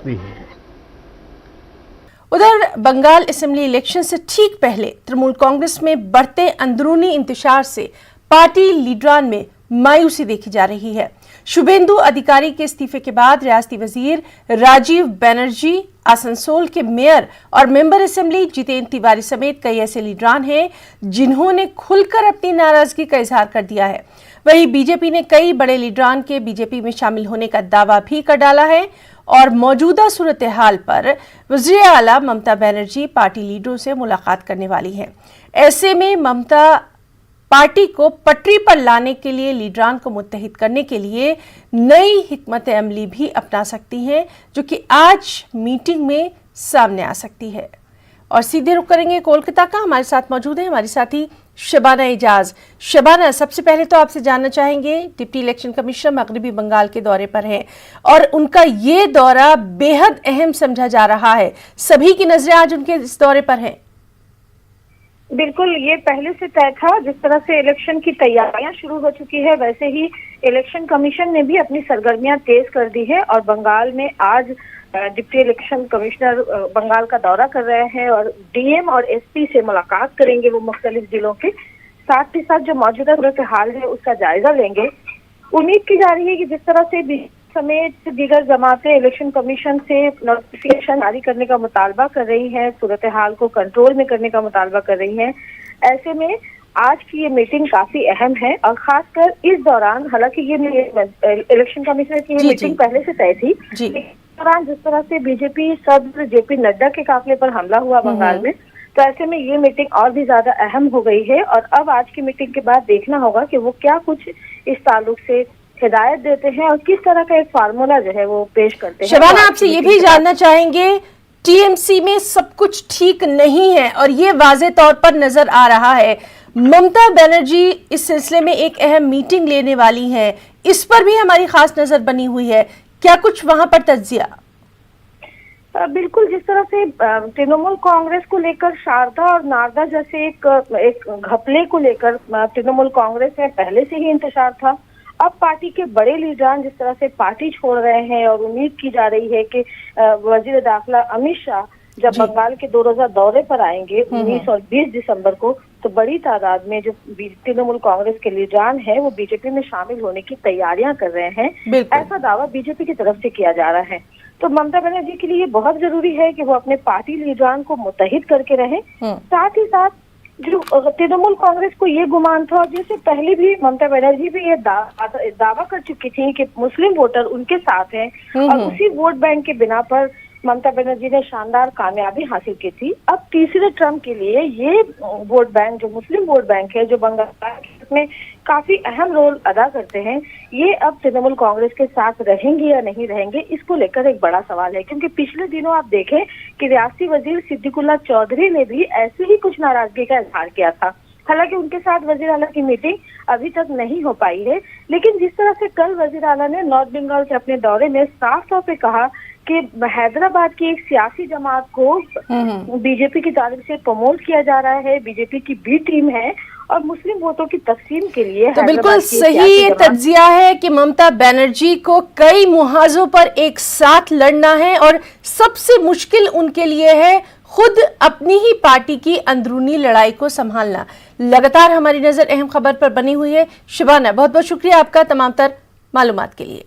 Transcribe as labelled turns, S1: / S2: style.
S1: सकती है।
S2: उधर बंगाल असेंबली इलेक्शन से ठीक पहले तृणमूल कांग्रेस में बढ़ते अंदरूनी इंतशार से पार्टी लीडरान में मायूसी देखी जा रही है। शुभेंदु अधिकारी के इस्तीफे के बाद रियासती वजीर राजीव बनर्जी, आसनसोल के मेयर और मेंबर असेंबली जितेंद्र तिवारी समेत कई ऐसे लीडरान हैं जिन्होंने खुलकर अपनी नाराजगी का इजहार कर दिया है। वहीं बीजेपी ने कई बड़े लीडरान के बीजेपी में शामिल होने का दावा भी कर डाला है और मौजूदा सूरत हाल पर वज़ीर आला ममता बनर्जी पार्टी लीडरों से मुलाकात करने वाली हैं। ऐसे में ममता पार्टी को पटरी पर लाने के लिए लीडरान को मुत्तहिद करने के लिए नई हिकमत अमली भी अपना सकती हैं, जो कि आज मीटिंग में सामने आ सकती है। और सीधे रुख करेंगे कोलकाता का। हमारे साथ मौजूद है हमारी साथी शबाना एजाज। शबाना, सबसे पहले तो आपसे जानना चाहेंगे, डिप्टी इलेक्शन कमिश्नर मगरबी बंगाल के दौरे पर हैं और उनका ये दौरा बेहद अहम समझा जा रहा है। सभी की नजरें आज उनके इस दौरे पर हैं।
S3: बिल्कुल, ये पहले से तय था। जिस तरह से इलेक्शन की तैयारियां शुरू हो चुकी है, वैसे ही इलेक्शन कमीशन ने भी अपनी सरगर्मियां तेज कर दी है और बंगाल में आज डिप्टी इलेक्शन कमिश्नर बंगाल का दौरा कर रहे हैं और डीएम और एसपी से मुलाकात करेंगे। वो मुख्तलिफ जिलों के साथ ही साथ जो मौजूदा सूरत हाल है उसका जायजा लेंगे। उम्मीद की जा रही है कि जिस तरह से समेत दीगर जमातें इलेक्शन कमीशन से नोटिफिकेशन जारी करने का मुतालबा कर रही हैं, सूरत हाल को कंट्रोल में करने का मुतालबा कर रही हैं, ऐसे में आज की ये मीटिंग काफी अहम है। और खासकर इस दौरान, हालांकि ये इलेक्शन कमिश्नर की ये मीटिंग पहले से तय थी, इस दौरान जिस तरह से बीजेपी सदर जेपी नड्डा के काफिले पर हमला हुआ बंगाल में, तो ऐसे में ये मीटिंग और भी ज्यादा अहम हो गई है। और अब आज की मीटिंग के बाद देखना होगा कि वो क्या कुछ इस ताल्लुक से हिदायत देते हैं और किस तरह का एक फार्मूला जो है वो पेश करते हैं।
S2: शबाना, आपसे ये भी जानना चाहेंगे, टीएमसी में सब कुछ ठीक नहीं है और ये वाज़े तौर पर नजर आ रहा है। ममता बनर्जी इस सिलसिले में एक अहम मीटिंग लेने वाली हैं, इस पर भी हमारी खास नजर बनी हुई है। क्या कुछ वहां पर तज्जिया?
S3: बिल्कुल, जिस तरह से तृणमूल कांग्रेस को लेकर शारदा और नारदा जैसे एक घपले को लेकर तृणमूल कांग्रेस में पहले से ही इंतशार था। अब पार्टी के बड़े लीडरान जिस तरह से पार्टी छोड़ रहे हैं और उम्मीद की जा रही है कि वजीर दाखिला अमित शाह जब बंगाल के 2 रोजा दौरे पर आएंगे 19 और 20 दिसंबर को, तो बड़ी तादाद में जो तृणमूल कांग्रेस के लीडरान है वो बीजेपी में शामिल होने की तैयारियां कर रहे हैं। ऐसा दावा बीजेपी की तरफ से किया जा रहा है। तो ममता बनर्जी के लिए ये बहुत जरूरी है कि वो अपने पार्टी लीडरान को मुत्तहिद करके रहें। साथ ही साथ जो तृणमूल कांग्रेस को ये गुमान था, और जिससे पहले भी ममता बनर्जी भी ये दावा कर चुकी थी कि मुस्लिम वोटर उनके साथ हैं और उसी वोट बैंक के बिना पर ममता बनर्जी ने शानदार कामयाबी हासिल की थी। अब तीसरे टर्म के लिए ये वोट बैंक, जो मुस्लिम वोट बैंक है, जो बंगाल में काफी अहम रोल अदा करते हैं, ये अब तृणमूल कांग्रेस के साथ रहेंगे या नहीं रहेंगे, इसको लेकर एक बड़ा सवाल है। क्योंकि पिछले दिनों आप देखें कि रियासती वजीर सिद्दीकुल्लाह चौधरी ने भी ऐसे ही कुछ नाराजगी का इजहार किया था। हालांकि उनके साथ वजीर आला की मीटिंग अभी तक नहीं हो पाई है, लेकिन जिस तरह से कल वजीर आला ने नॉर्थ बंगाल के अपने दौरे में साफ तौर पे कहा कि हैदराबाद की एक सियासी जमात को बीजेपी की जानिब से प्रमोट किया जा रहा है, बीजेपी की बी टीम है और मुस्लिम वोटों की तकसीम के लिए
S2: तो बिल्कुल सही ये तज्जिया है कि ममता बनर्जी को कई मुहाजों पर एक साथ लड़ना है और सबसे मुश्किल उनके लिए है खुद अपनी ही पार्टी की अंदरूनी लड़ाई को संभालना। लगातार हमारी नजर अहम खबर पर बनी हुई है। शबाना, बहुत बहुत शुक्रिया आपका तमाम तर मालूमात के लिए।